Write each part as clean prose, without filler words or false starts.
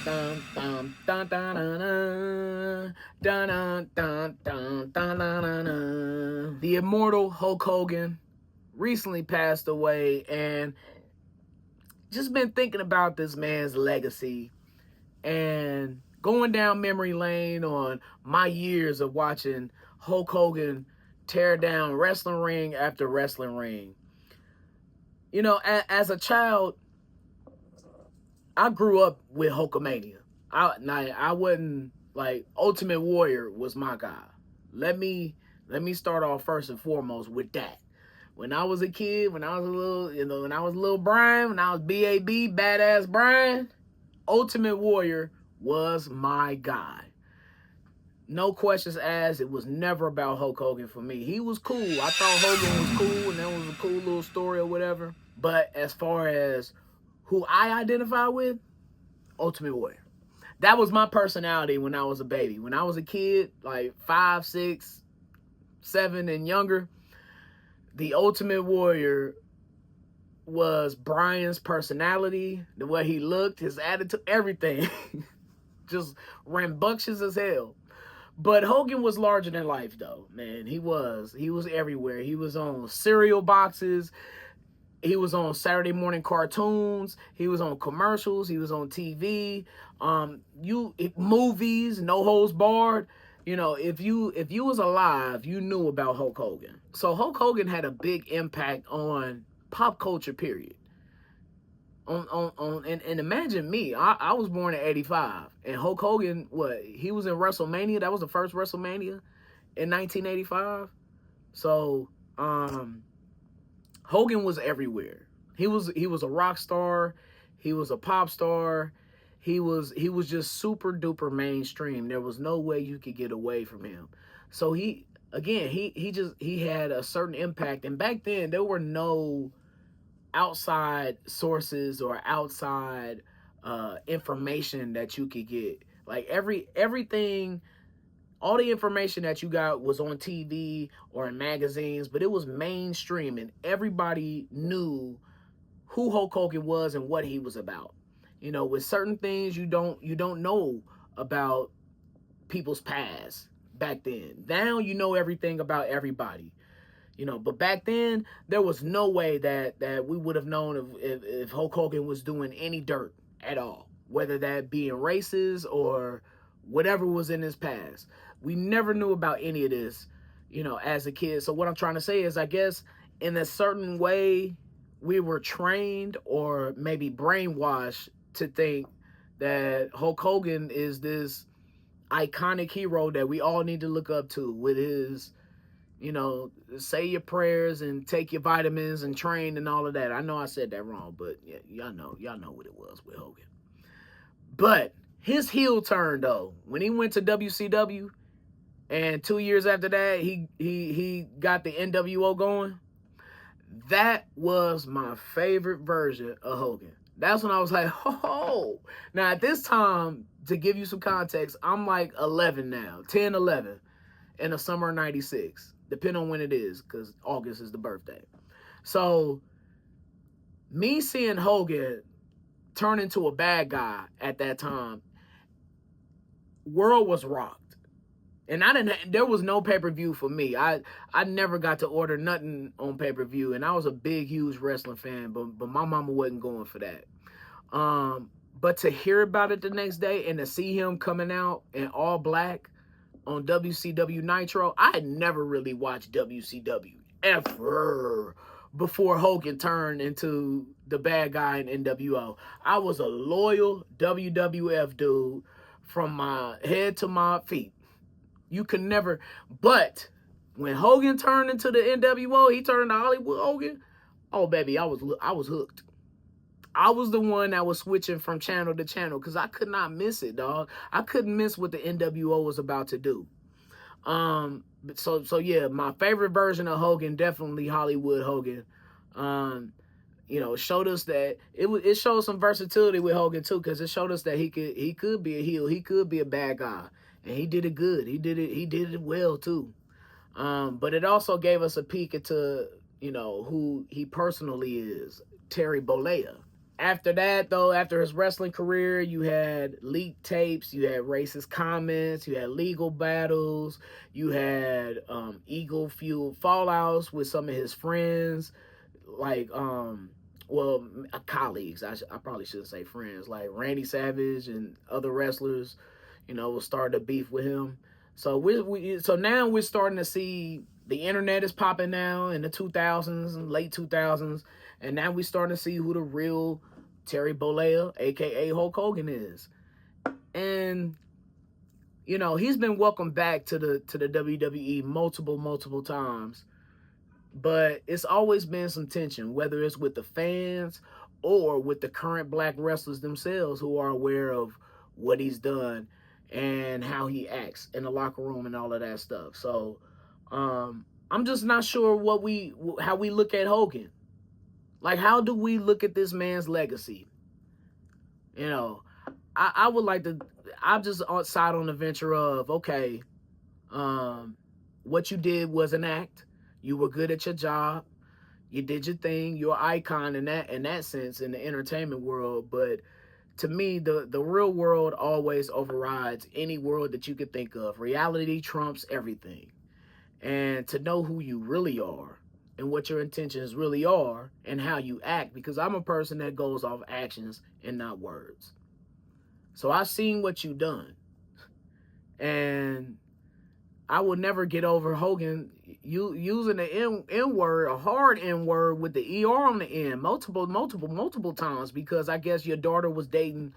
dun, dun, dun, dun, dun, dun, dun, dun, dun, dun, dun, dun. The immortal Hulk Hogan recently passed away, and just been thinking about this man's legacy and going down memory lane on my years of watching Hulk Hogan tear down wrestling ring after wrestling ring. You know, as a child, I grew up with Hulkamania. I wasn't like Ultimate Warrior was my guy. Let me start off first and foremost with that. When I was a kid, when I was a little, when I was little Brian, when I was BAB, badass Brian, Ultimate Warrior was my guy. No questions asked. It was never about Hulk Hogan for me. He was cool. I thought Hogan was cool, and that was a cool little story or whatever. But as far as who I identify with, Ultimate Warrior. That was my personality when I was a baby. When I was a kid, like 5, 6, 7 and younger, the Ultimate Warrior was Brian's personality, the way he looked, his attitude, everything. Just rambunctious as hell. But Hogan was larger than life, though, man. He was everywhere. He was on cereal boxes. He was on Saturday morning cartoons. He was on commercials. He was on TV. Movies, No Holds Barred. You know, if you was alive, you knew about Hulk Hogan. So Hulk Hogan had a big impact on pop culture, period. And imagine me. I was born in 85, and Hulk Hogan, he was in WrestleMania. That was the first WrestleMania in 1985. So Hogan was everywhere. He was a rock star. He was a pop star. He was just super duper mainstream. There was no way you could get away from him. So he had a certain impact. And back then there were no outside sources or outside information that you could get. Like everything, all the information that you got was on TV or in magazines, but it was mainstream, and everybody knew who Hulk Hogan was and what he was about. You know, with certain things you don't know about people's past back then. Now you know everything about everybody. You know, but back then there was no way that we would have known if Hulk Hogan was doing any dirt at all, whether that being racist or whatever was in his past. We never knew about any of this, you know, as a kid. So what I'm trying to say is, I guess in a certain way we were trained or maybe brainwashed to think that Hulk Hogan is this iconic hero that we all need to look up to with his, you know, say your prayers and take your vitamins and train and all of that. I know I said that wrong, but yeah, y'all know what it was with Hogan. But his heel turn, though, when he went to WCW, and 2 years after that, he got the NWO going. That was my favorite version of Hogan. That's when I was like, oh. Now, at this time, to give you some context, I'm like 11 now, 10, 11, in the summer of 96. Depending on when it is, because August is the birthday. So, me seeing Hogan turn into a bad guy at that time, world was rocked. And there was no pay-per-view for me. I never got to order nothing on pay-per-view, and I was a big, huge wrestling fan, but my mama wasn't going for that. But to hear about it the next day and to see him coming out in all black on WCW Nitro, I had never really watched WCW ever before Hogan turned into the bad guy in NWO. I was a loyal WWF dude from my head to my feet. You can never, but when Hogan turned into the NWO, he turned to Hollywood Hogan. Oh baby, I was hooked. I was the one that was switching from channel to channel because I could not miss it, dog. I couldn't miss what the NWO was about to do. So yeah, my favorite version of Hogan, definitely Hollywood Hogan. You know, it showed us that it showed some versatility with Hogan too, because it showed us that he could be a heel, he could be a bad guy, and he did it good. He did it well too. But it also gave us a peek into, you know, who he personally is, Terry Bollea. After that, though, after his wrestling career, you had leaked tapes, you had racist comments, you had legal battles, you had ego fueled fallouts with some of his friends, like well, colleagues. I probably shouldn't say friends, like Randy Savage and other wrestlers, was starting to beef with him. So so now we're starting to see the internet is popping now in the 2000s and late 2000s, and now we're starting to see who the real Terry Bollea, aka Hulk Hogan, is. And he's been welcomed back to the WWE multiple times, but it's always been some tension, whether it's with the fans or with the current black wrestlers themselves who are aware of what he's done and how he acts in the locker room and all of that stuff. So I'm just not sure how we look at Hogan. Like, how do we look at this man's legacy? I would like to. I'm just side on the venture of, okay, what you did was an act. You were good at your job. You did your thing. You're an icon in that sense in the entertainment world. But to me, the real world always overrides any world that you could think of. Reality trumps everything. And to know who you really are and what your intentions really are and how you act, because I'm a person that goes off actions and not words. So I've seen what you've done. And I will never get over Hogan using the N word, a hard N word with the ER on the end, multiple times, because I guess your daughter was dating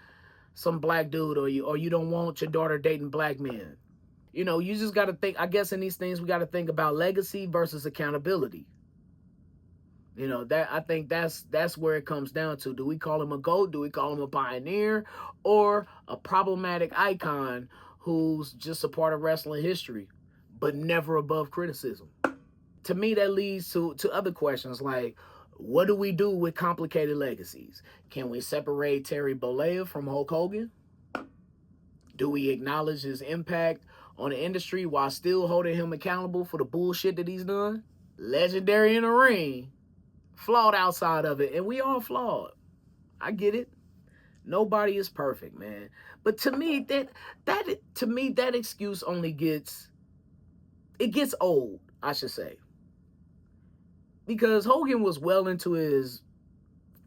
some black dude, or you don't want your daughter dating black men. You just got to think. I guess in these things we got to think about legacy versus accountability. That I think that's where it comes down to. Do we call him a GOAT? Do we call him a pioneer, or a problematic icon who's just a part of wrestling history, but never above criticism? To me, that leads to other questions like, what do we do with complicated legacies? Can we separate Terry Bollea from Hulk Hogan? Do we acknowledge his impact on the industry while still holding him accountable for the bullshit that he's done? Legendary in the ring, flawed outside of it, and we all flawed. I get it. Nobody is perfect, man. But to me, that excuse only gets old, I should say. Because Hogan was well into his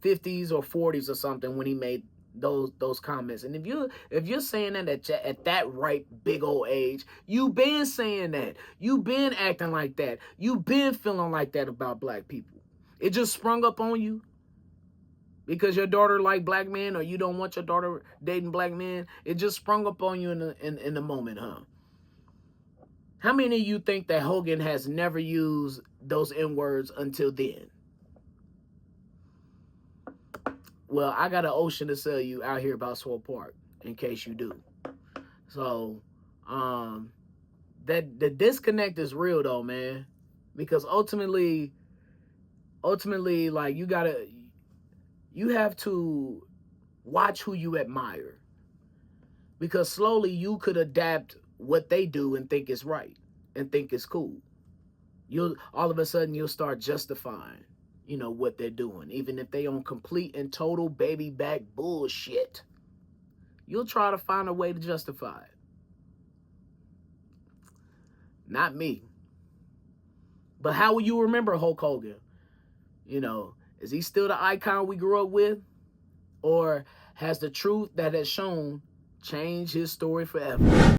50s or 40s or something when he made those comments. And if you're saying that at that right big old age, you've been saying that. You've been acting like that. You've been feeling like that about black people. It just sprung up on you because your daughter liked black men, or you don't want your daughter dating black men. It just sprung up on you in the moment, huh? How many of you think that Hogan has never used those N-words until then? Well, I got an ocean to sell you out here about Swope Park, in case you do. So, that the disconnect is real though, man. Because ultimately, like, you have to watch who you admire. Because slowly you could adapt what they do and think it's right and think it's cool. All of a sudden you'll start justifying, what they're doing, even if they on complete and total baby back bullshit. You'll try to find a way to justify it. Not me. But how will you remember Hulk Hogan? Is he still the icon we grew up with? Or has the truth that has shown changed his story forever?